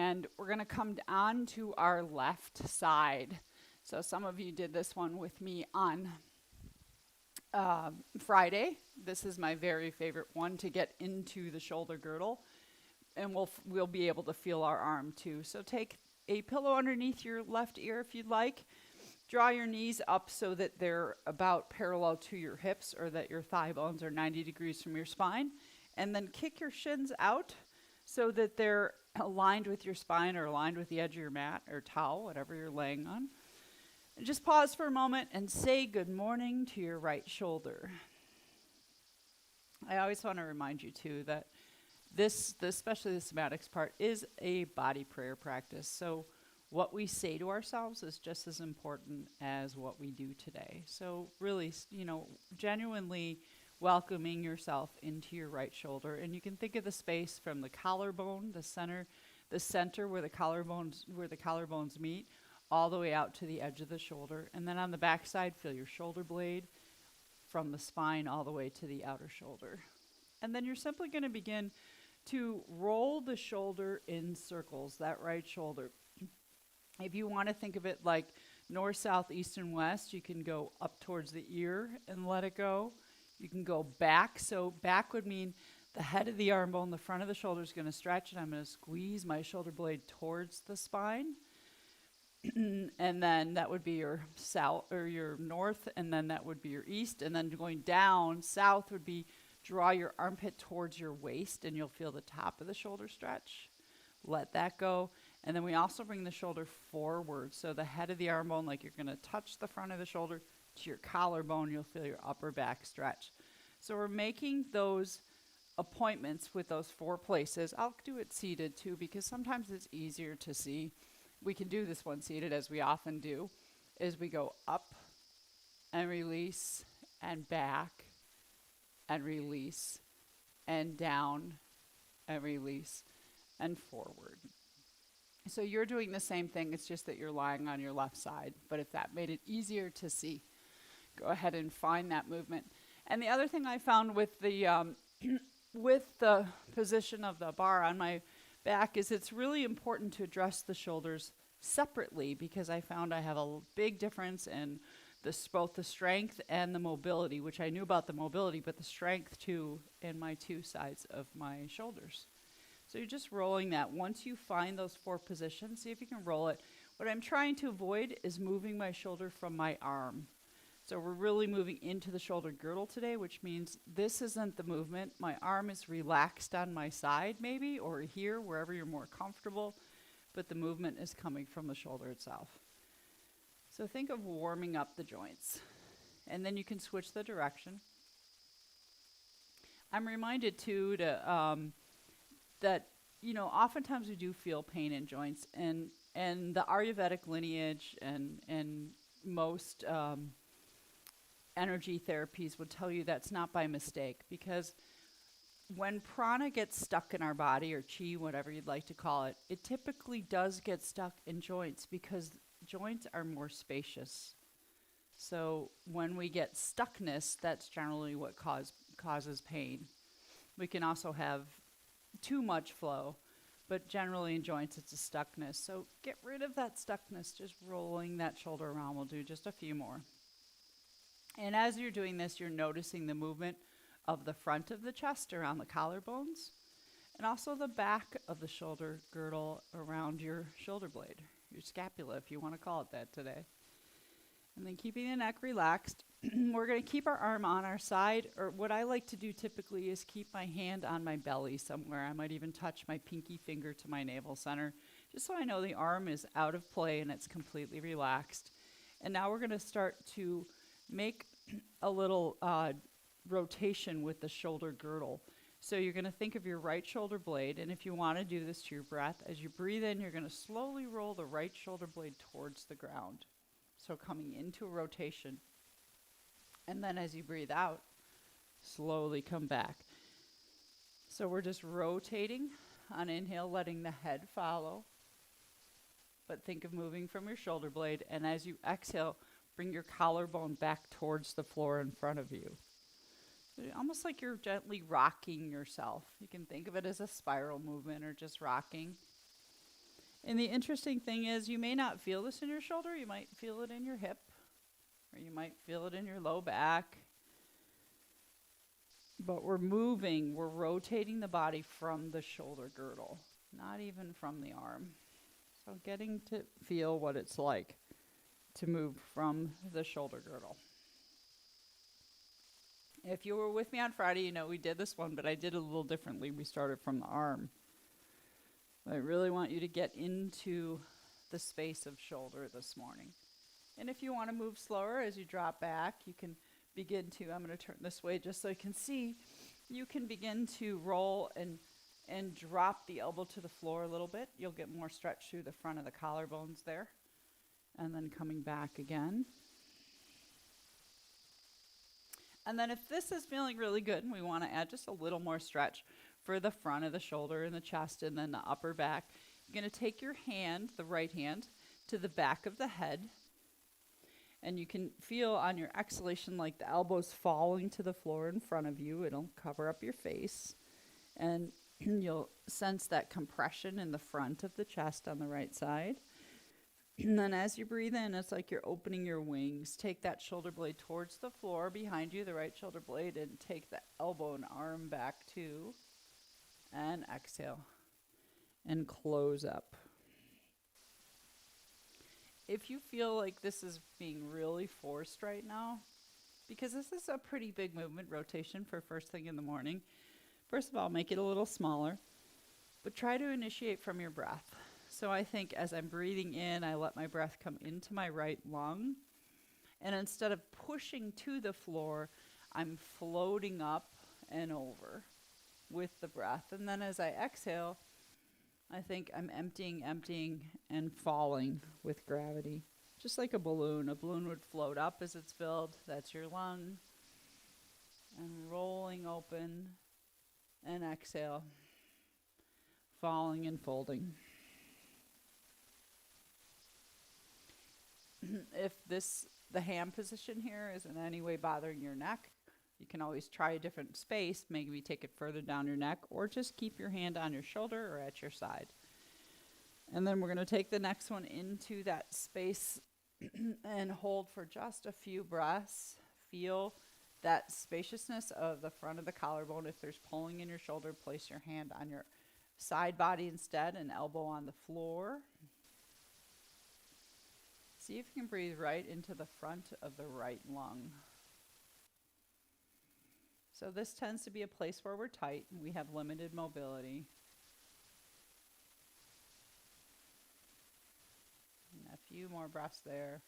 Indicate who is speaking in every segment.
Speaker 1: And we're going to come on to our left side. So some of you did this one with me on Friday. This is my very favorite one to get into the shoulder girdle, and we'll be able to feel our arm too. So take a pillow underneath your left ear if you'd like. Draw your knees up so that they're about parallel to your hips, or that your thigh bones are 90 degrees from your spine. And then kick your shins out so that they're aligned with your spine or aligned with the edge of your mat or towel, whatever you're laying on. And just pause for a moment and say good morning to your right shoulder. I always want to remind you too that this, especially the somatics part, is a body prayer practice. So what we say to ourselves is just as important as what we do today. So really, genuinely welcoming yourself into your right shoulder. And you can think of the space from the collarbone, the center where the collarbones meet, all the way out to the edge of the shoulder. And then on the back side, feel your shoulder blade from the spine all the way to the outer shoulder. And then you're simply going to begin to roll the shoulder in circles, that right shoulder. If you want to think of it like north, south, east, and west, you can go up towards the ear and let it go. You can go back. So back would mean the head of the arm bone, the front of the shoulder is going to stretch, and I'm going to squeeze my shoulder blade towards the spine. And then that would be your south or your north, and then that would be your east. And then going down, south would be draw your armpit towards your waist, and you'll feel the top of the shoulder stretch. Let that go. And then we also bring the shoulder forward. So the head of the arm bone, like you're going to touch the front of the shoulder to your collarbone, you'll feel your upper back stretch. So we're making those appointments with those 4 places. I'll do it seated too, because sometimes it's easier to see. We can do this one seated, as we often do, is we go up and release and back and release and down and release and forward. So you're doing the same thing, it's just that you're lying on your left side. But if that made it easier to see, go ahead and find that movement. And the other thing I found with the with the position of the bar on my back is it's really important to address the shoulders separately, because I found I have a big difference in both the strength and the mobility, which I knew about the mobility, but the strength too in my 2 sides of my shoulders. So you're just rolling that. Once you find those 4 positions, see if you can roll it. What I'm trying to avoid is moving my shoulder from my arm. So we're really moving into the shoulder girdle today, which means this isn't the movement. My arm is relaxed on my side maybe, or here, wherever you're more comfortable, but the movement is coming from the shoulder itself. So think of warming up the joints. And then you can switch the direction. I'm reminded too that oftentimes we do feel pain in joints, and the Ayurvedic lineage and most energy therapies would tell you that's not by mistake, because when prana gets stuck in our body, or chi, whatever you'd like to call it, it typically does get stuck in joints because joints are more spacious. So when we get stuckness, that's generally what causes pain. We can also have too much flow, but generally in joints it's a stuckness. So get rid of that stuckness, just rolling that shoulder around. We'll do just a few more. And as you're doing this, you're noticing the movement of the front of the chest around the collarbones, and also the back of the shoulder girdle around your shoulder blade, your scapula, if you want to call it that today. And then keeping the neck relaxed, we're going to keep our arm on our side, or what I like to do typically is keep my hand on my belly somewhere. I might even touch my pinky finger to my navel center, just so I know the arm is out of play and it's completely relaxed. And now we're going to start to make a little rotation with the shoulder girdle. So you're going to think of your right shoulder blade, and if you want to do this to your breath, as you breathe in, you're going to slowly roll the right shoulder blade towards the ground. So coming into a rotation. And then as you breathe out, slowly come back. So we're just rotating on inhale, letting the head follow. But think of moving from your shoulder blade, and as you exhale, bring your collarbone back towards the floor in front of you. So almost like you're gently rocking yourself. You can think of it as a spiral movement or just rocking. And the interesting thing is you may not feel this in your shoulder. You might feel it in your hip, or you might feel it in your low back. But we're moving, we're rotating the body from the shoulder girdle, not even from the arm. So getting to feel what it's like to move from the shoulder girdle. If you were with me on Friday, you know we did this one, but I did it a little differently. We started from the arm. I really want you to get into the space of shoulder this morning. And if you want to move slower as you drop back, you can begin to, I'm going to turn this way just so you can see, you can begin to roll and drop the elbow to the floor a little bit. You'll get more stretch through the front of the collarbones there. And then coming back again. And then if this is feeling really good and we want to add just a little more stretch for the front of the shoulder and the chest and then the upper back, you're going to take your hand, the right hand, to the back of the head. And you can feel on your exhalation like the elbows falling to the floor in front of you. It'll cover up your face. And you'll sense that compression in the front of the chest on the right side. And then as you breathe in, it's like you're opening your wings. Take that shoulder blade towards the floor behind you, the right shoulder blade, and take the elbow and arm back too. And exhale. And close up. If you feel like this is being really forced right now, because this is a pretty big movement rotation for first thing in the morning, first of all, make it a little smaller, but try to initiate from your breath. So I think as I'm breathing in, I let my breath come into my right lung. And instead of pushing to the floor, I'm floating up and over with the breath. And then as I exhale, I think I'm emptying, and falling with gravity. Just like a balloon. A balloon would float up as it's filled. That's your lung. And rolling open. And exhale. Falling and folding. If the hand position here is in any way bothering your neck, you can always try a different space, maybe take it further down your neck, or just keep your hand on your shoulder or at your side. And then we're going to take the next one into that space and hold for just a few breaths. Feel that spaciousness of the front of the collarbone. If there's pulling in your shoulder, place your hand on your side body instead, and elbow on the floor. See if you can breathe right into the front of the right lung. So this tends to be a place where we're tight and we have limited mobility. And a few more breaths there.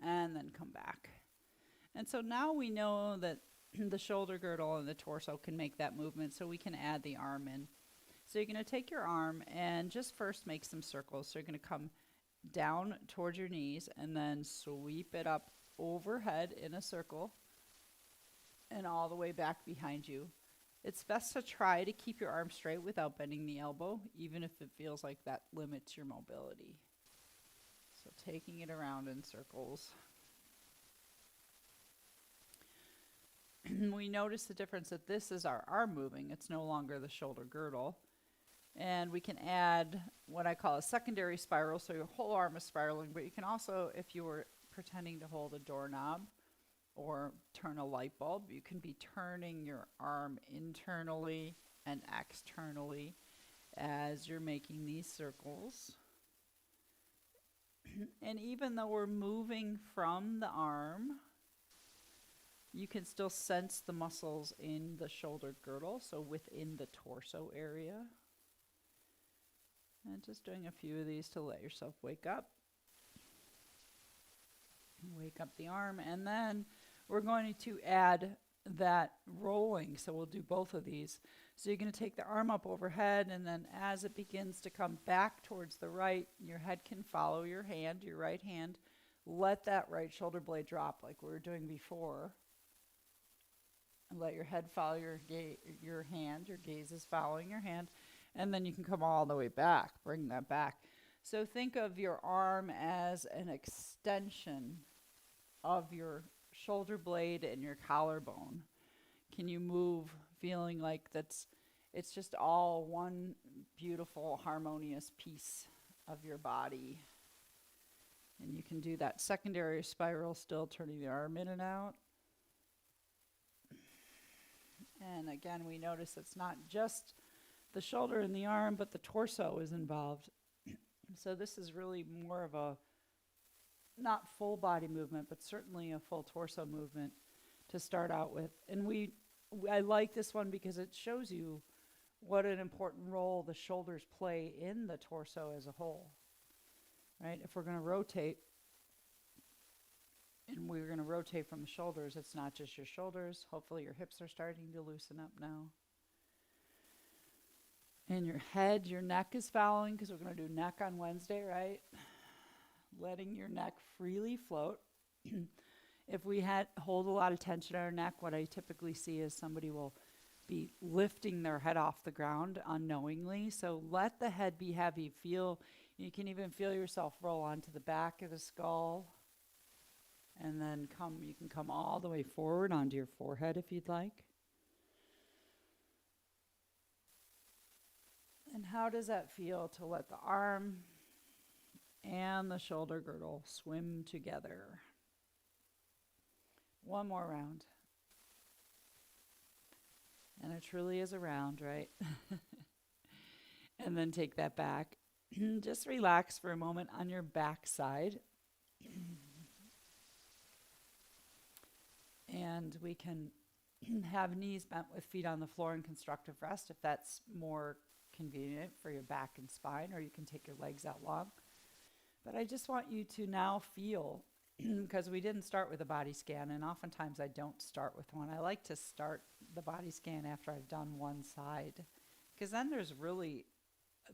Speaker 1: And then come back. And so now we know that the shoulder girdle and the torso can make that movement, so we can add the arm in. So you're going to take your arm and just first make some circles. So you're going to come down towards your knees and then sweep it up overhead in a circle and all the way back behind you. It's best to try to keep your arm straight without bending the elbow, even if it feels like that limits your mobility. So taking it around in circles. We notice the difference that this is our arm moving. It's no longer the shoulder girdle. And we can add what I call a secondary spiral, so your whole arm is spiraling, but you can also, if you were pretending to hold a doorknob or turn a light bulb, you can be turning your arm internally and externally as you're making these circles. And even though we're moving from the arm, you can still sense the muscles in the shoulder girdle, so within the torso area. And just doing a few of these to let yourself wake up. Wake up the arm, and then we're going to add that rolling, so we'll do both of these. So you're going to take the arm up overhead, and then as it begins to come back towards the right, your head can follow your hand, your right hand. Let that right shoulder blade drop like we were doing before. And let your head follow your hand. Your gaze is following your hand. And then you can come all the way back. Bring that back. So think of your arm as an extension of your shoulder blade and your collarbone. Can you move feeling like that's It's just all one beautiful, harmonious piece of your body. And you can do that secondary spiral, still turning the arm in and out. And again, we notice it's not just the shoulder and the arm, but the torso is involved. So this is really more of a, not full body movement, but certainly a full torso movement to start out with. And I like this one because it shows you what an important role the shoulders play in the torso as a whole, right? If we're going to rotate, and we're going to rotate from the shoulders, it's not just your shoulders. Hopefully your hips are starting to loosen up now. And your head, your neck is following, because we're going to do neck on Wednesday, right? Letting your neck freely float. If we hold a lot of tension in our neck, what I typically see is somebody will be lifting their head off the ground unknowingly. So let the head be heavy. You can even feel yourself roll onto the back of the skull. And then you can come all the way forward onto your forehead if you'd like. And how does that feel to let the arm and the shoulder girdle swim together? One more round. And it truly is a round, right? And then take that back. Just relax for a moment on your back side. And we can have knees bent with feet on the floor in constructive rest if that's more convenient for your back and spine, or you can take your legs out long. But I just want you to now feel, because we didn't start with a body scan, and oftentimes I don't start with one. I like to start the body scan after I've done one side, because then there's really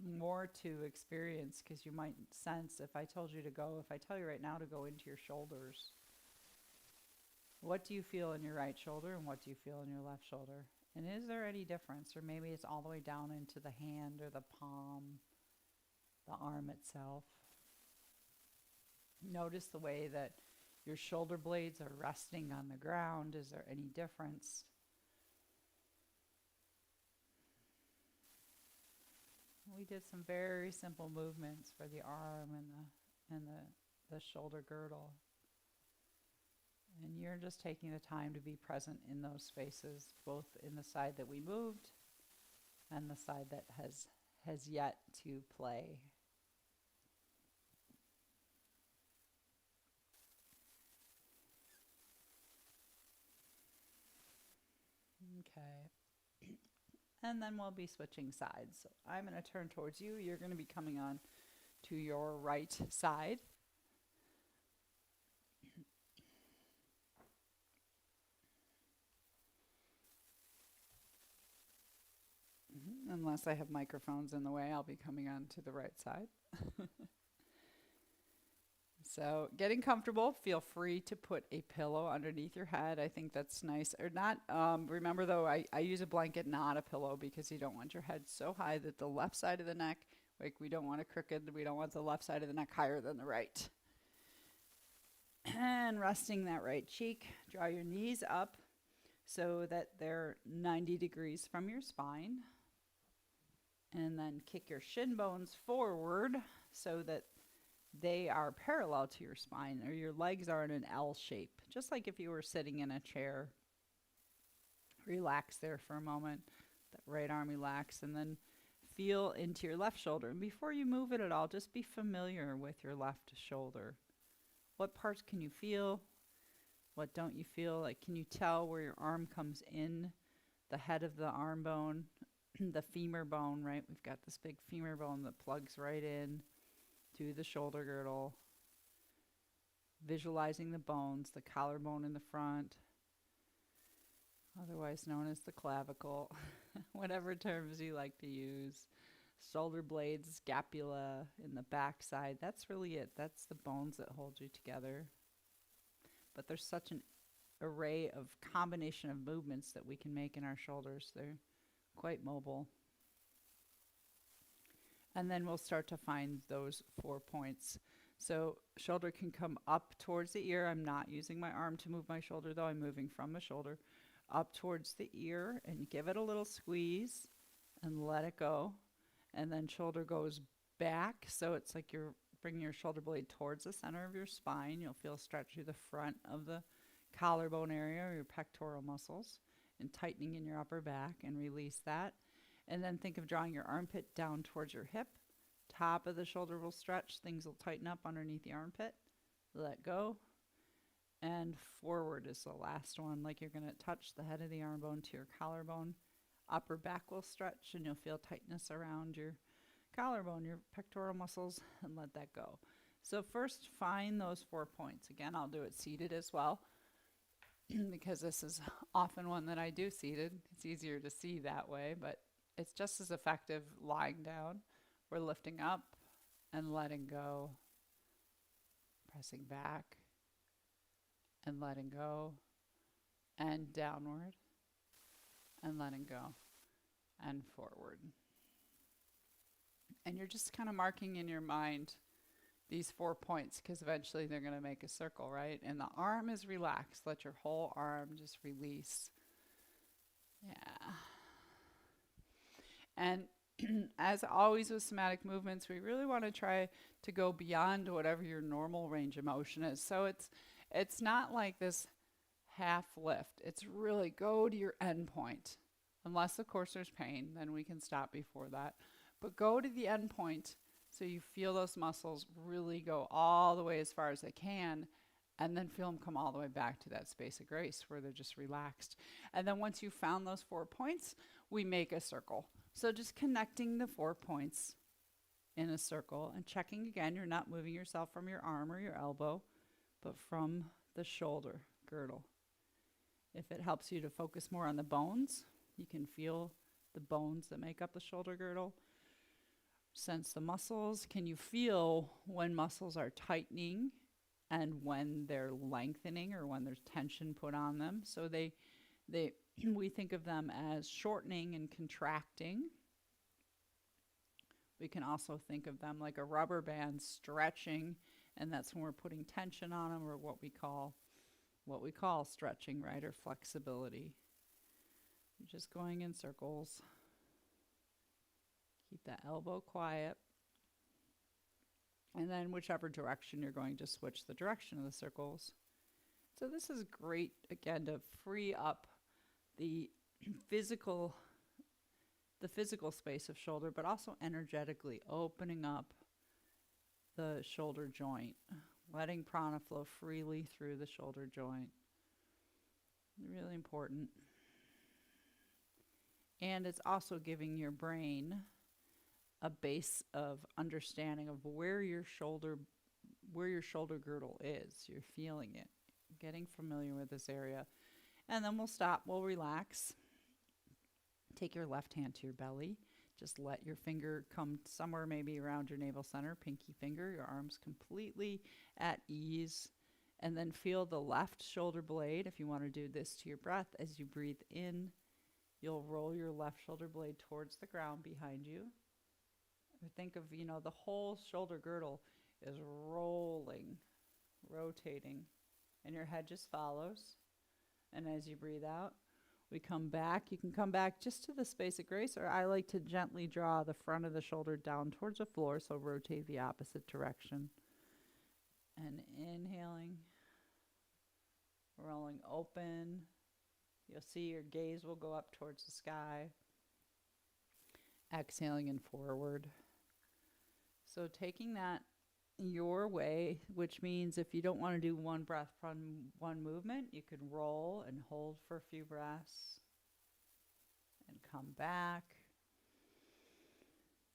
Speaker 1: more to experience, because you might sense if I tell you right now to go into your shoulders, what do you feel in your right shoulder and what do you feel in your left shoulder? And is there any difference? Or maybe it's all the way down into the hand or the palm, the arm itself. Notice the way that your shoulder blades are resting on the ground. Is there any difference? We did some very simple movements for the arm and the shoulder girdle. And you're just taking the time to be present in those spaces, both in the side that we moved and the side that has yet to play. Okay. And then we'll be switching sides. So I'm going to turn towards you. You're going to be coming on to your right side. Unless I have microphones in the way, I'll be coming on to the right side. So getting comfortable, feel free to put a pillow underneath your head. I think that's nice. Or not, remember though, I use a blanket, not a pillow, because you don't want your head so high that the left side of the neck, like we don't want it crooked, we don't want the left side of the neck higher than the right. And resting that right cheek, draw your knees up so that they're 90 degrees from your spine. And then kick your shin bones forward so that they are parallel to your spine, or your legs are in an L shape, just like if you were sitting in a chair. Relax there for a moment. That right arm relax, and then feel into your left shoulder. And before you move it at all, just be familiar with your left shoulder. What parts can you feel? What don't you feel? Like, can you tell where your arm comes in, the head of the arm bone, the femur bone, right? We've got this big femur bone that plugs right in to the shoulder girdle. Visualizing the bones, the collarbone in the front, otherwise known as the clavicle, whatever terms you like to use. Shoulder blades, scapula in the back side. That's really it. That's the bones that hold you together. But there's such an array of combination of movements that we can make in our shoulders. They're quite mobile. And then we'll start to find those 4 points. So shoulder can come up towards the ear. I'm not using my arm to move my shoulder though. I'm moving from the shoulder up towards the ear and give it a little squeeze. and let it go. And then shoulder goes back. So it's like you're bringing your shoulder blade towards the center of your spine. You'll feel a stretch through the front of the collarbone area or your pectoral muscles and tightening in your upper back, and release that. And then think of drawing your armpit down towards your hip. Top of the shoulder will stretch. Things will tighten up underneath the armpit. Let go. And forward is the last one. Like you're going to touch the head of the arm bone to your collarbone. Upper back will stretch and you'll feel tightness around your collarbone, your pectoral muscles, and let that go. So first find those 4 points. Again, I'll do it seated as well because this is often one that I do seated. It's easier to see that way, but it's just as effective lying down. We're lifting up and letting go, pressing back and letting go, and downward and letting go, and forward. And you're just kind of marking in your mind these 4 points because eventually they're going to make a circle, right? And the arm is relaxed. Let your whole arm just release. Yeah. And as always with somatic movements, we really want to try to go beyond whatever your normal range of motion is. So it's not like this half lift. It's really go to your end point. Unless, of course, there's pain, then we can stop before that. But go to the end point so you feel those muscles really go all the way as far as they can, and then feel them come all the way back to that space of grace where they're just relaxed. And then once you've found those 4 points, we make a circle. So just connecting the 4 points in a circle and checking again, you're not moving yourself from your arm or your elbow, but from the shoulder girdle. If it helps you to focus more on the bones, you can feel the bones that make up the shoulder girdle. Sense the muscles. Can you feel when muscles are tightening and when they're lengthening or when there's tension put on them? So we think of them as shortening and contracting. We can also think of them like a rubber band stretching, and that's when we're putting tension on them, or what we call stretching, right, or flexibility. You're just going in circles. Keep that elbow quiet. And then whichever direction you're going, just switch the direction of the circles. So this is great, again, to free up the physical space of shoulder, but also energetically opening up the shoulder joint, letting prana flow freely through the shoulder joint. Really important. And it's also giving your brain a base of understanding of where your shoulder girdle is. You're feeling it, getting familiar with this area. And then we'll stop, we'll relax. Take your left hand to your belly. Just let your finger come somewhere maybe around your navel center, pinky finger, your arms completely at ease. And then feel the left shoulder blade. If you want to do this to your breath, as you breathe in, you'll roll your left shoulder blade towards the ground behind you. Think of, the whole shoulder girdle is rolling, rotating, and your head just follows. And as you breathe out, we come back. You can come back just to the space of grace, or I like to gently draw the front of the shoulder down towards the floor, so rotate the opposite direction. And inhaling, rolling open. You'll see your gaze will go up towards the sky. Exhaling and forward. So taking that your way, which means if you don't want to do one breath from one movement, you could roll and hold for a few breaths and come back.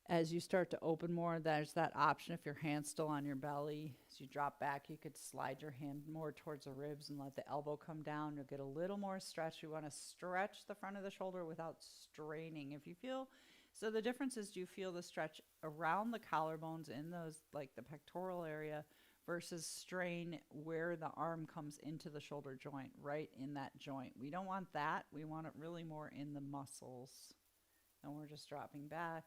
Speaker 1: As you start to open more, there's that option. If your hand's still on your belly, as you drop back, you could slide your hand more towards the ribs and let the elbow come down. You'll get a little more stretch. You want to stretch the front of the shoulder without straining. If you feel, so the difference is, do you feel the stretch around the collarbones in those, like the pectoral area, versus strain where the arm comes into the shoulder joint, right in that joint. We don't want that. We want it really more in the muscles. And we're just dropping back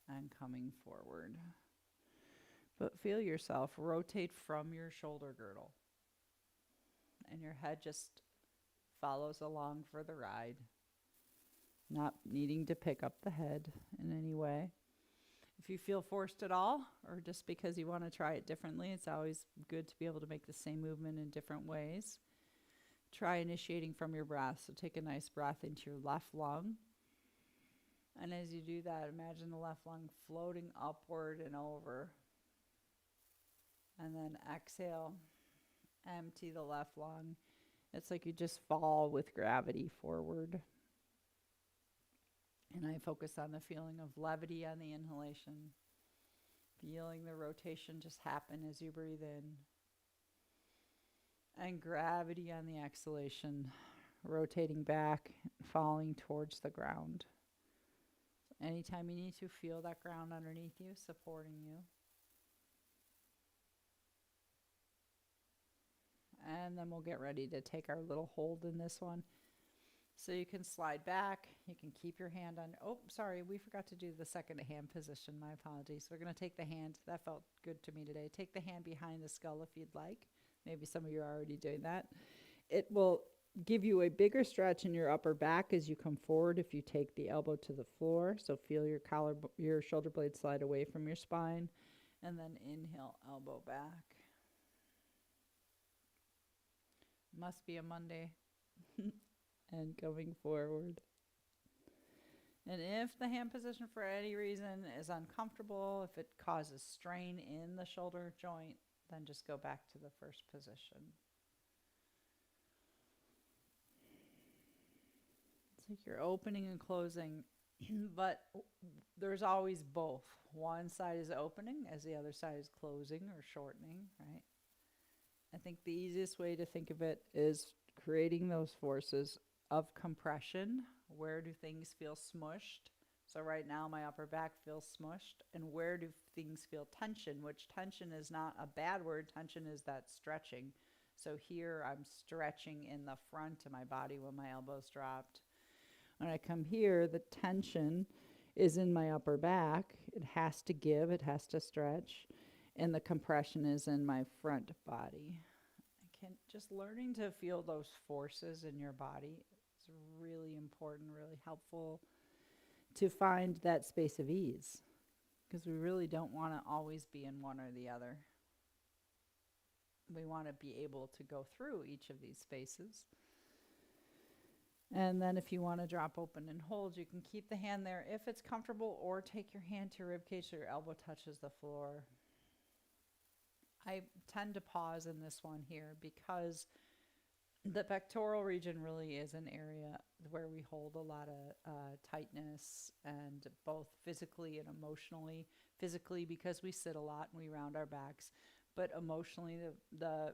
Speaker 1: and coming forward. But feel yourself rotate from your shoulder girdle. And your head just follows along for the ride. not needing to pick up the head in any way. If you feel forced at all, or just because you want to try it differently, it's always good to be able to make the same movement in different ways. Try initiating from your breath. So take a nice breath into your left lung. And as you do that, imagine the left lung floating upward and over. And then exhale, empty the left lung. It's like you just fall with gravity forward. And I focus on the feeling of levity on the inhalation, feeling the rotation just happen as you breathe in, and gravity on the exhalation, rotating back, falling towards the ground. So anytime you need to, feel that ground underneath you, supporting you. And then we'll get ready to take our little hold in this one. So you can slide back. You can keep your hand on. Oh, sorry, we forgot to do the second hand position. My apologies. We're going to take the hand. That felt good to me today. Take the hand behind the skull if you'd like. Maybe some of you are already doing that. It will give you a bigger stretch in your upper back as you come forward if you take the elbow to the floor. So feel your shoulder blade slide away from your spine. And then inhale, elbow back. Must be a Monday. And going forward. And if the hand position for any reason is uncomfortable, if it causes strain in the shoulder joint, then just go back to the first position. It's like you're opening and closing, but there's always both. One side is opening as the other side is closing or shortening, right? I think the easiest way to think of it is creating those forces of compression. Where do things feel smushed? So right now my upper back feels smushed. And where do things feel tension? Which tension is not a bad word. Tension is that stretching. So here I'm stretching in the front of my body when my elbow's dropped. When I come here, the tension is in my upper back. It has to give, it has to stretch. And the compression is in my front body. Just learning to feel those forces in your body is really important, really helpful to find that space of ease, because we really don't want to always be in one or the other. We want to be able to go through each of these spaces. And then if you want to drop open and hold, you can keep the hand there if it's comfortable, or take your hand to your ribcage so your elbow touches the floor. I tend to pause in this one here because the pectoral region really is an area where we hold a lot of tichtness, and both physically and emotionally. Physically because we sit a lot and we round our backs, but emotionally the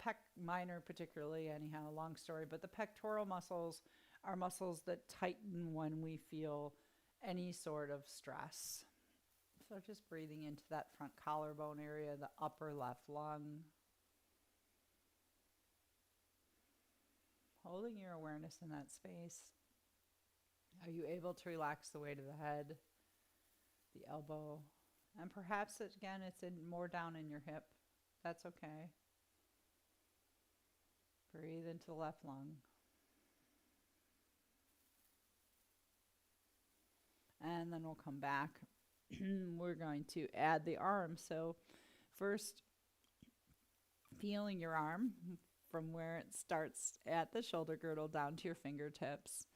Speaker 1: pec minor particularly, anyhow, long story, but the pectoral muscles are muscles that tighten when we feel any sort of stress. So just breathing into that front collarbone area, the upper left lung. Holding your awareness in that space. Are you able to relax the weight of the head, the elbow, and perhaps again it's more down in your hip. That's okay. Breathe into the left lung. And then we'll come back. We're going to add the arm. So first, feeling your arm from where it starts at the shoulder girdle down to your fingertips.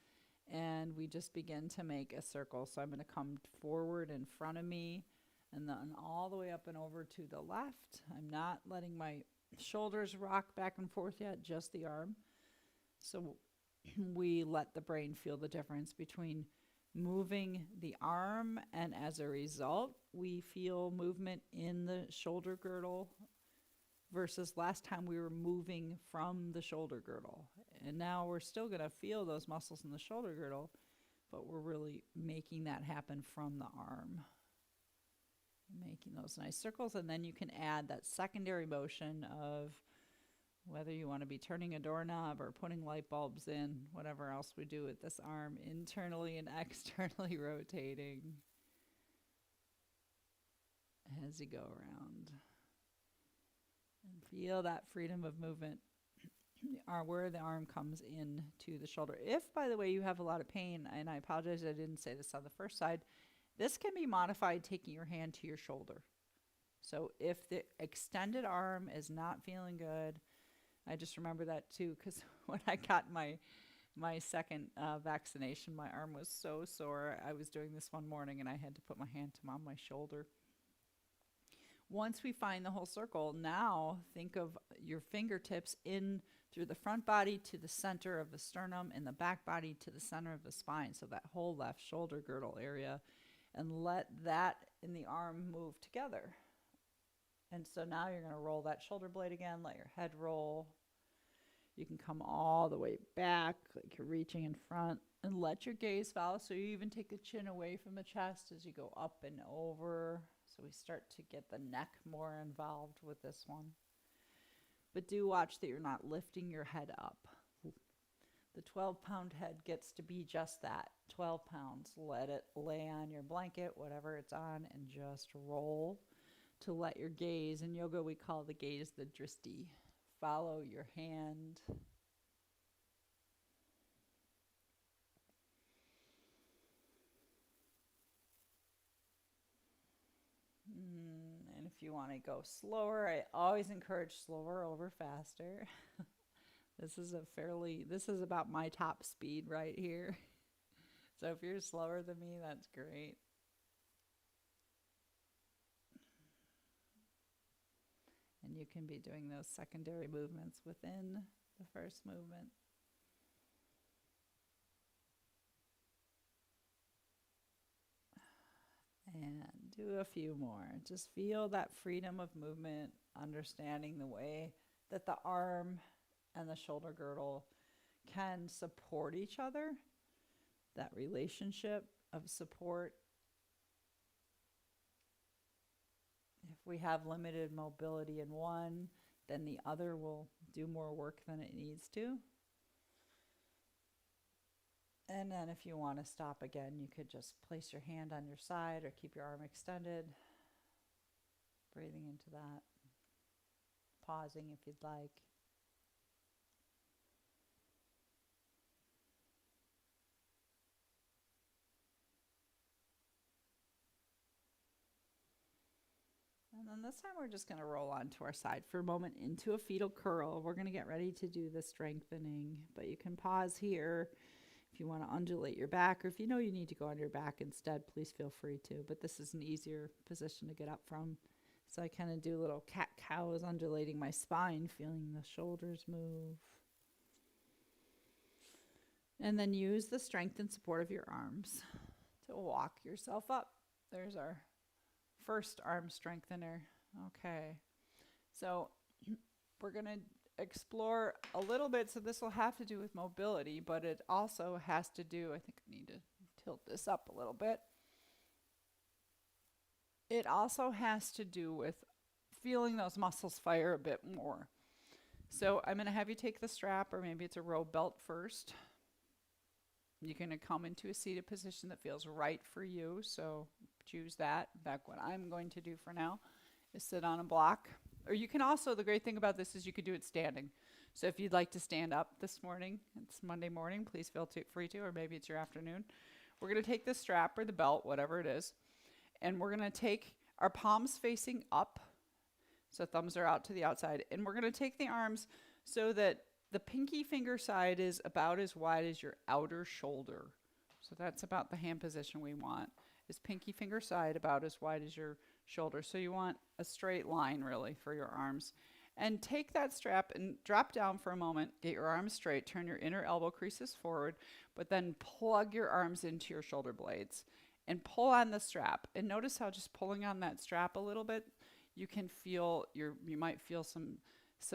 Speaker 1: And we just begin to make a circle. So I'm going to come forward in front of me and then all the way up and over to the left. I'm not letting my shoulders rock back and forth yet, just the arm. So we let the brain feel the difference between moving the arm, and as a result we feel movement in the shoulder girdle versus last time we were moving from the shoulder girdle. And now we're still going to feel those muscles in the shoulder girdle, but we're really making that happen from the arm, making those nice circles. And then you can add that secondary motion of whether you want to be turning a doorknob or putting light bulbs in, whatever else we do with this arm, internally and externally rotating as you go around. And feel that freedom of movement. where the arm comes in to the shoulder. If, by the way, you have a lot of pain, and I apologize I didn't say this on the first side, this can be modified taking your hand to your shoulder. So if the extended arm is not feeling good, I just remember that too, because when I got my second vaccination, my arm was so sore. I was doing this one morning and I had to put my hand on my shoulder. Once we find the whole circle, now think of your fingertips in through the front body to the center of the sternum and the back body to the center of the spine. So that whole left shoulder girdle area, and let that in the arm move together. And so now you're going to roll that shoulder blade again, let your head roll. You can come all the way back, like you're reaching in front, and let your gaze follow. So you even take the chin away from the chest as you go up and over. So we start to get the neck more involved with this one. But do watch that you're not lifting your head up. The 12-pound head gets to be just that, 12 pounds. Let it lay on your blanket, whatever it's on, and just roll to let your gaze. In yoga, we call the gaze the drishti. Follow your hand. And if you want to go slower, I always encourage slower over faster. This is about my top speed right here. So if you're slower than me, that's great. And you can be doing those secondary movements within the first movement. And do a few more. Just feel that freedom of movement, understanding the way that the arm and the shoulder girdle can support each other. That relationship of support. If we have limited mobility in one, then the other will do more work than it needs to. And then if you want to stop again, you could just place your hand on your side or keep your arm extended. Breathing into that. Pausing if you'd like. And then this time we're just going to roll onto our side for a moment into a fetal curl. We're going to get ready to do the strengthening, but you can pause here if you want to undulate your back, or if you know you need to go on your back instead, please feel free to. But this is an easier position to get up from. So I kind of do little cat-cows, undulating my spine, feeling the shoulders move. And then use the strength and support of your arms to walk yourself up. There's our first arm strengthener. Okay, so we're going to explore a little bit. So this will have to do with mobility, but it also has to do, I think I need to tilt this up a little bit. It also has to do with feeling those muscles fire a bit more. So I'm going to have you take the strap, or maybe it's a row belt first. You're going to come into a seated position that feels right for you, so choose that. In fact, what I'm going to do for now is sit on a block. Or you can also, the great thing about this is you could do it standing. So if you'd like to stand up this morning, it's Monday morning, please feel free to, or maybe it's your afternoon. We're going to take the strap or the belt, whatever it is, and we're going to take our palms facing up, so thumbs are out to the outside, and we're going to take the arms so that the pinky finger side is about as wide as your outer shoulder. So that's about the hand position we want, is pinky finger side about as wide as your shoulder. So you want a straight line really for your arms. And take that strap and drop down for a moment, get your arms straight, turn your inner elbow creases forward, but then plug your arms into your shoulder blades and pull on the strap. And notice how just pulling on that strap a little bit, you can feel you might feel some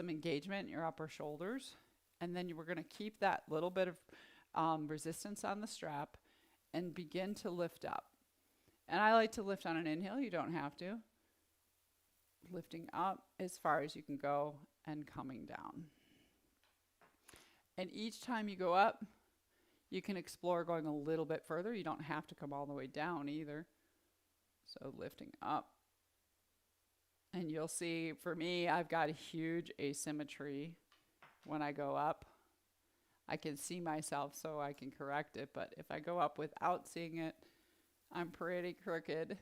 Speaker 1: engagement in your upper shoulders. And then we're going to keep that little bit of resistance on the strap and begin to lift up. And I like to lift on an inhale. You don't have to. Lifting up as far as you can go and coming down. And each time you go up, you can explore going a little bit further. You don't have to come all the way down either. So lifting up. And you'll see, for me, I've got a huge asymmetry when I go up. I can see myself so I can correct it, but if I go up without seeing it, I'm pretty crooked.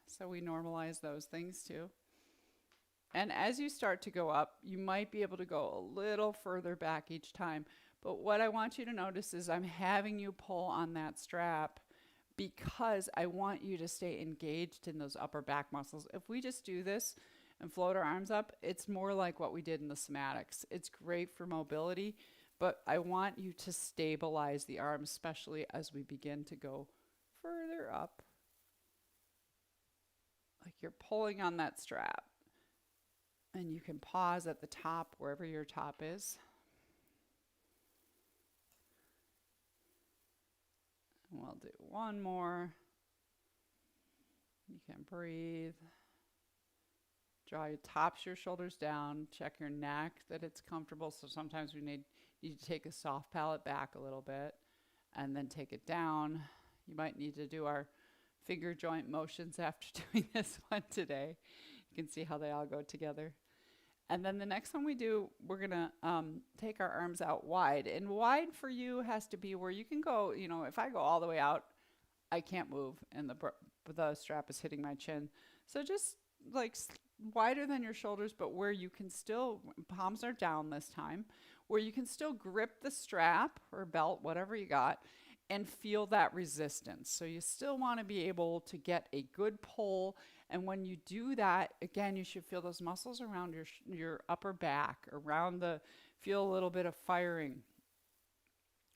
Speaker 1: So we normalize those things too. And as you start to go up, you might be able to go a little further back each time. But what I want you to notice is I'm having you pull on that strap because I want you to stay engaged in those upper back muscles. If we just do this and float our arms up, it's more like what we did in the somatics. It's great for mobility, but I want you to stabilize the arms, especially as we begin to go further up. Like you're pulling on that strap. And you can pause at the top, wherever your top is. And we'll do one more. You can breathe. Tops your shoulders down. Check your neck that it's comfortable. So sometimes we need to take a soft palate back a little bit and then take it down. You might need to do our finger joint motions after doing this one today. You can see how they all go together. And then the next one we do, we're going to take our arms out wide. And wide for you has to be where you can go, if I go all the way out, I can't move and the strap is hitting my chin. So just like wider than your shoulders, but where you can still, palms are down this time, where you can still grip the strap or belt, whatever you got, and feel that resistance. So you still want to be able to get a good pull. And when you do that, again, you should feel those muscles around your upper back, feel a little bit of firing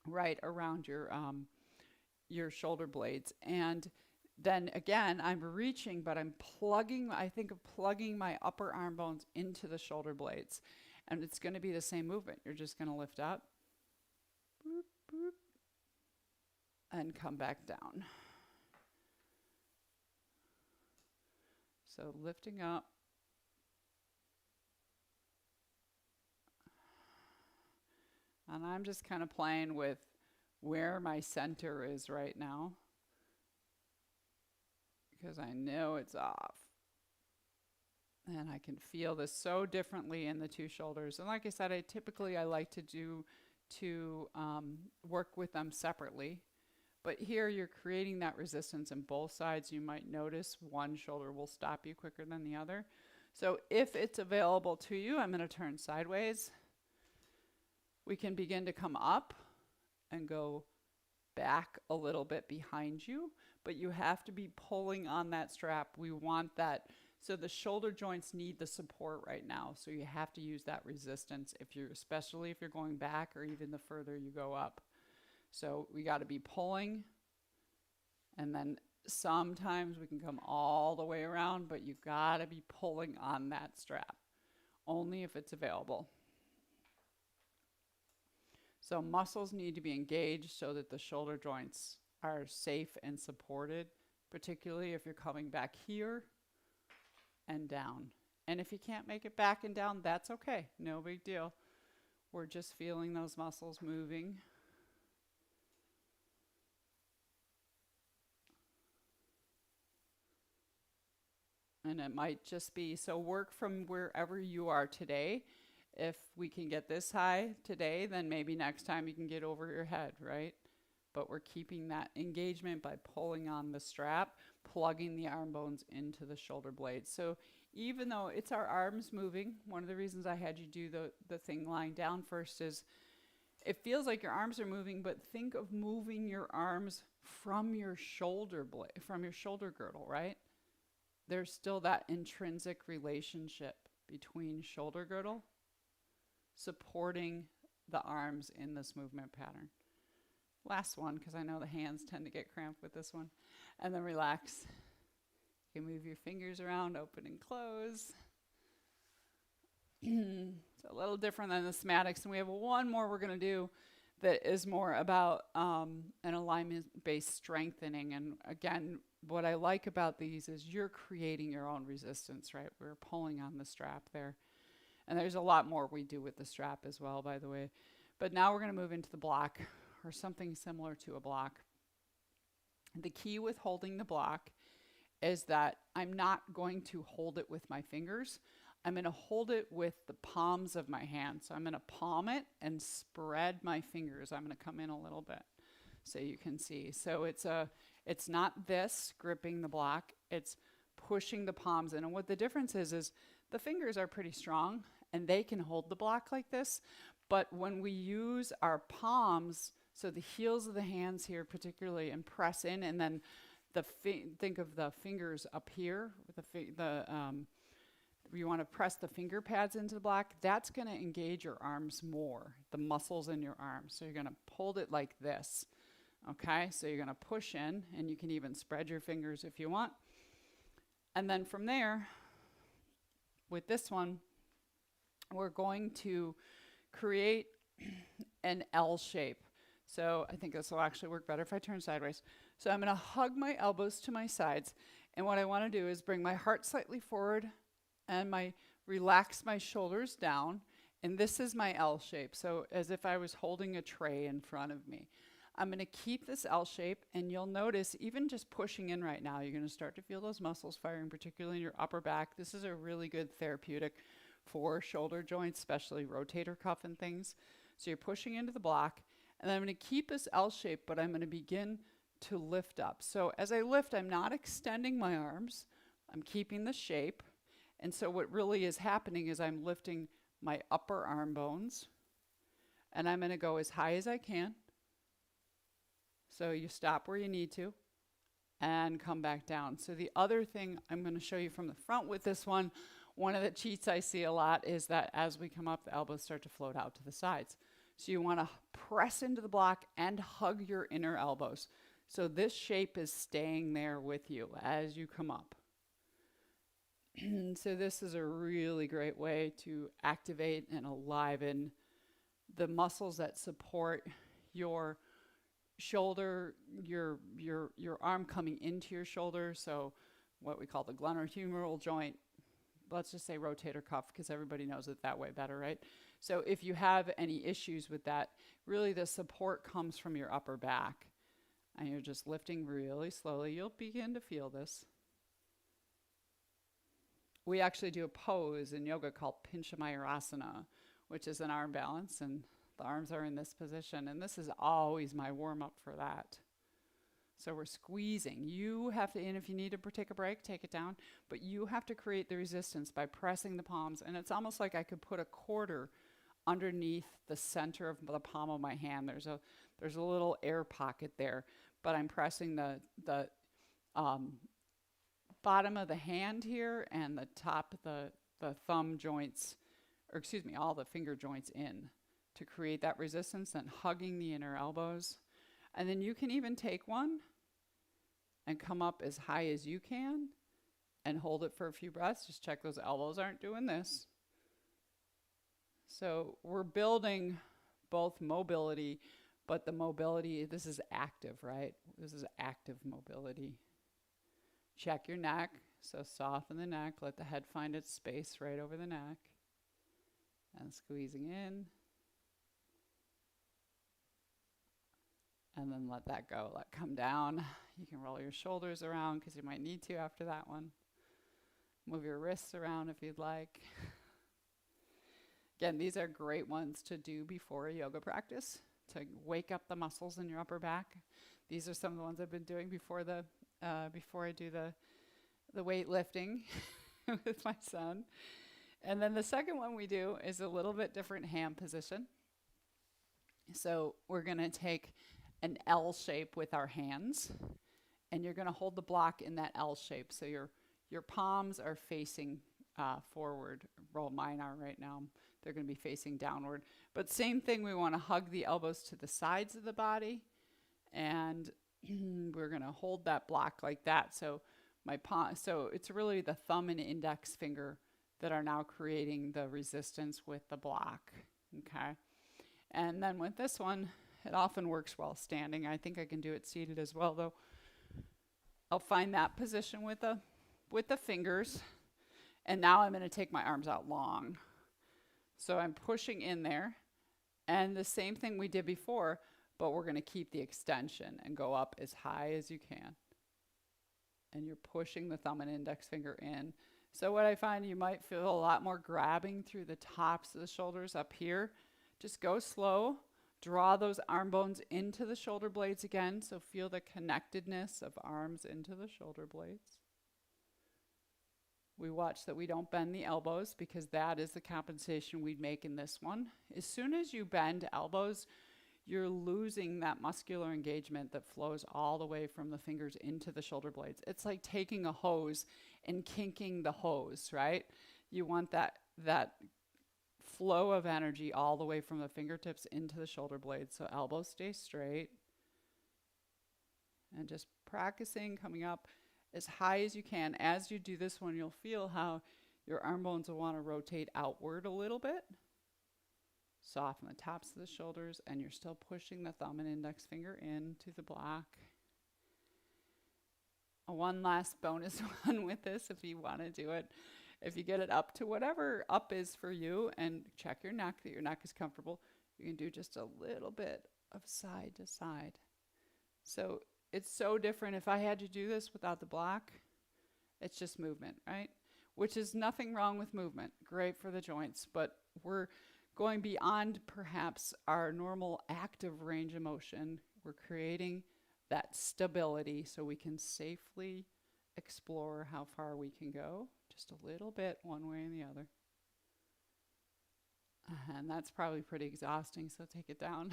Speaker 1: right around your shoulder blades. And then again, I'm reaching, but I think of plugging my upper arm bones into the shoulder blades. And it's going to be the same movement. You're just going to lift up, boop, boop, and come back down. So lifting up. And I'm just kind of playing with where my center is right now, because I know it's off. And I can feel this so differently in the two shoulders. And like I said, I like to work with them separately. But here you're creating that resistance in both sides. You might notice one shoulder will stop you quicker than the other. So if it's available to you, I'm going to turn sideways. We can begin to come up and go back a little bit behind you, but you have to be pulling on that strap. We want that. So the shoulder joints need the support right now. So you have to use that resistance especially if you're going back or even the further you go up. So we got to be pulling, and then sometimes we can come all the way around, but you got to be pulling on that strap, only if it's available. So muscles need to be engaged so that the shoulder joints are safe and supported, particularly if you're coming back here and down. And if you can't make it back and down, that's okay. No big deal. We're just feeling those muscles moving. And it might just be, so work from wherever you are today. If we can get this high today, then maybe next time you can get over your head, right? But we're keeping that engagement by pulling on the strap, plugging the arm bones into the shoulder blades. So even though it's our arms moving, one of the reasons I had you do the thing lying down first is it feels like your arms are moving, but think of moving your arms from your shoulder girdle, right? There's still that intrinsic relationship between shoulder girdle supporting the arms in this movement pattern. Last one, because I know the hands tend to get cramped with this one. And then relax. You can move your fingers around, open and close. It's a little different than the somatics. And we have one more we're going to do that is more about an alignment-based strengthening. And again, what I like about these is you're creating your own resistance, right? We're pulling on the strap there. And there's a lot more we do with the strap as well, by the way. But now we're going to move into the block, or something similar to a block. The key with holding the block is that I'm not going to hold it with my fingers. I'm going to hold it with the palms of my hands. So I'm going to palm it and spread my fingers. I'm going to come in a little bit so you can see. So it's not this gripping the block, it's pushing the palms in. And what the difference is the fingers are pretty strong and they can hold the block like this. But when we use our palms, so the heels of the hands here particularly, and press in, and then think of the fingers up here, you want to press the finger pads into the block, that's going to engage your arms more, the muscles in your arms. So you're going to hold it like this. Okay, so you're going to push in, and you can even spread your fingers if you want. And then from there, with this one, we're going to create an L shape. So I think this will actually work better if I turn sideways. So I'm going to hug my elbows to my sides. And what I want to do is bring my heart slightly forward and relax my shoulders down. And this is my L shape. So as if I was holding a tray in front of me. I'm going to keep this L shape, and you'll notice even just pushing in right now, you're going to start to feel those muscles firing, particularly in your upper back. This is a really good therapeutic for shoulder joints, especially rotator cuff and things. So you're pushing into the block, and then I'm going to keep this L shape, but I'm going to begin to lift up. So as I lift, I'm not extending my arms. I'm keeping the shape. And so what really is happening is I'm lifting my upper arm bones, and I'm going to go as high as I can. So you stop where you need to and come back down. So the other thing I'm going to show you from the front with this one of the cheats I see a lot is that as we come up, the elbows start to float out to the sides. So you want to press into the block and hug your inner elbows. So this shape is staying there with you as you come up. So this is a really great way to activate and enliven the muscles that support your shoulder, your arm coming into your shoulder. So what we call the glenohumeral joint, let's just say rotator cuff, because everybody knows it that way better, right? So if you have any issues with that, really the support comes from your upper back. And you're just lifting really slowly. You'll begin to feel this. We actually do a pose in yoga called Pinchamayurasana, which is an arm balance, and the arms are in this position. And this is always my warm-up for that. So we're squeezing. You have to, and if you need to take a break, take it down. But you have to create the resistance by pressing the palms. And it's almost like I could put a quarter underneath the center of the palm of my hand. There's a little air pocket there. But I'm pressing the bottom of the hand here and the top of the thumb joints, or excuse me, all the finger joints in to create that resistance, and hugging the inner elbows. And then you can even take one and come up as high as you can and hold it for a few breaths. Just check those elbows aren't doing this. So we're building both mobility, but the mobility, this is active, right? This is active mobility. Check your neck. So soften the neck. Let the head find its space right over the neck. And squeezing in. And then let that go. Let come down. You can roll your shoulders around because you might need to after that one. Move your wrists around if you'd like. Again, these are great ones to do before a yoga practice to wake up the muscles in your upper back. These are some of the ones I've been doing before I do the weightlifting with my son. And then the second one we do is a little bit different hand position. So we're going to take an L shape with our hands, and you're going to hold the block in that L shape. So your palms are facing forward. Well, mine are right now. They're going to be facing downward. But same thing, we want to hug the elbows to the sides of the body, and we're going to hold that block like that. So so it's really the thumb and index finger that are now creating the resistance with the block. Okay. And then with this one, it often works while standing. I think I can do it seated as well, though. I'll find that position with the fingers. And now I'm going to take my arms out long. So I'm pushing in there. And the same thing we did before, but we're going to keep the extension and go up as high as you can. And you're pushing the thumb and index finger in. So what I find, you might feel a lot more grabbing through the tops of the shoulders up here. Just go slow. Draw those arm bones into the shoulder blades again. So feel the connectedness of arms into the shoulder blades. We watch that we don't bend the elbows, because that is the compensation we'd make in this one. As soon as you bend elbows, you're losing that muscular engagement that flows all the way from the fingers into the shoulder blades. It's like taking a hose and kinking the hose, right? You want that flow of energy all the way from the fingertips into the shoulder blades. So elbows stay straight. And just practicing coming up as high as you can. As you do this one, you'll feel how your arm bones will want to rotate outward a little bit. Soften the tops of the shoulders, and you're still pushing the thumb and index finger into the block. One last bonus one with this, if you want to do it. If you get it up to whatever up is for you, and check your neck, that your neck is comfortable, you can do just a little bit of side to side. So it's so different. If I had to do this without the block, it's just movement, right? Which is nothing wrong with movement. Great for the joints, but we're going beyond perhaps our normal active range of motion. We're creating that stability so we can safely explore how far we can go, just a little bit one way and the other. And that's probably pretty exhausting, so take it down.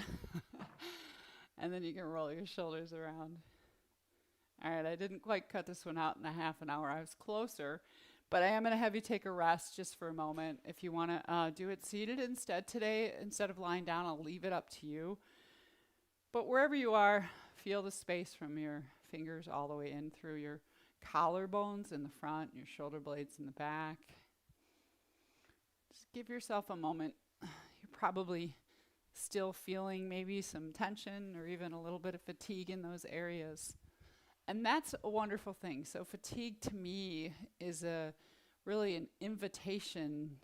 Speaker 1: And then you can roll your shoulders around. All right, I didn't quite cut this one out in a half an hour. I was closer, but I am going to have you take a rest just for a moment. If you want to do it seated instead today, instead of lying down, I'll leave it up to you. But wherever you are, feel the space from your fingers all the way in through your collarbones in the front, your shoulder blades in the back. Just give yourself a moment. You're probably still feeling maybe some tension or even a little bit of fatigue in those areas. And that's a wonderful thing. So fatigue to me is really an invitation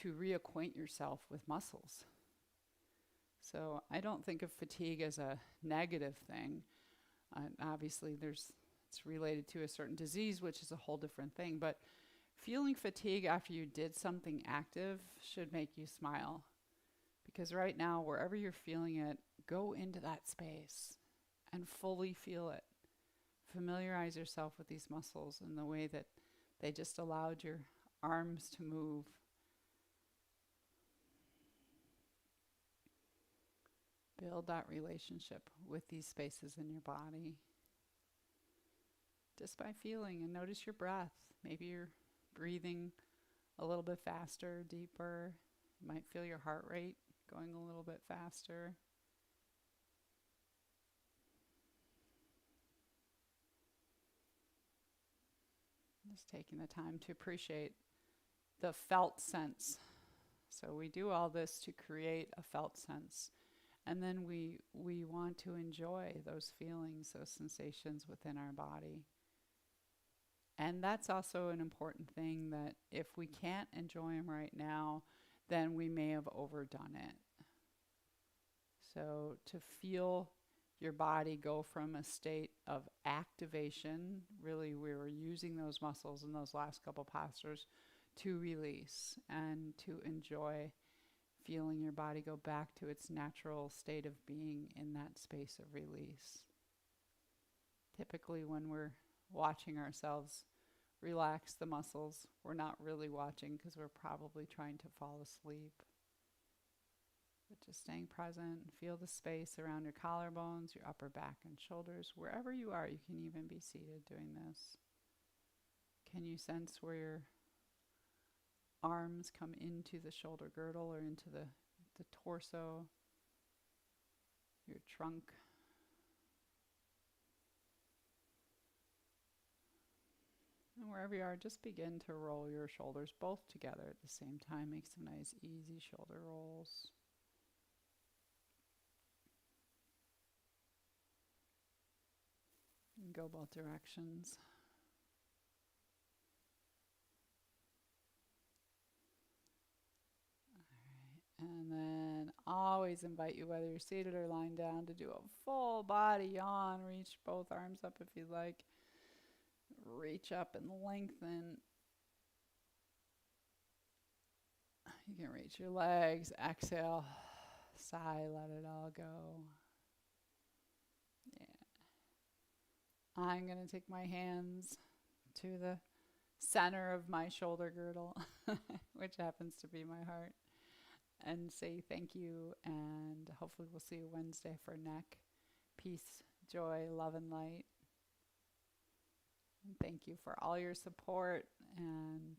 Speaker 1: to reacquaint yourself with muscles. So I don't think of fatigue as a negative thing. Obviously it's related to a certain disease, which is a whole different thing. But feeling fatigue after you did something active should make you smile. Because right now, wherever you're feeling it, go into that space and fully feel it. Familiarize yourself with these muscles and the way that they just allowed your arms to move. Build that relationship with these spaces in your body. Just by feeling, and notice your breath. Maybe you're breathing a little bit faster, deeper. You might feel your heart rate going a little bit faster. Just taking the time to appreciate the felt sense. So we do all this to create a felt sense. And then we want to enjoy those feelings, those sensations within our body. And that's also an important thing, that if we can't enjoy them right now, then we may have overdone it. So to feel your body go from a state of activation, really we were using those muscles in those last couple postures, to release and to enjoy feeling your body go back to its natural state of being in that space of release. Typically when we're watching ourselves relax the muscles, we're not really watching, because we're probably trying to fall asleep. But just staying present, feel the space around your collarbones, your upper back and shoulders. Wherever you are, you can even be seated doing this. Can you sense where your arms come into the shoulder girdle or into the torso, your trunk? And wherever you are, just begin to roll your shoulders both together at the same time. Make some nice easy shoulder rolls. And go both directions. All right. And then always invite you, whether you're seated or lying down, to do a full body yawn. Reach both arms up if you'd like. Reach up and lengthen. You can reach your legs. Exhale. Sigh, let it all go. Yeah. I'm going to take my hands to the center of my shoulder girdle, which happens to be my heart, and say thank you. And hopefully we'll see you Wednesday for neck. Peace, joy, love, and light. And thank you for all your support and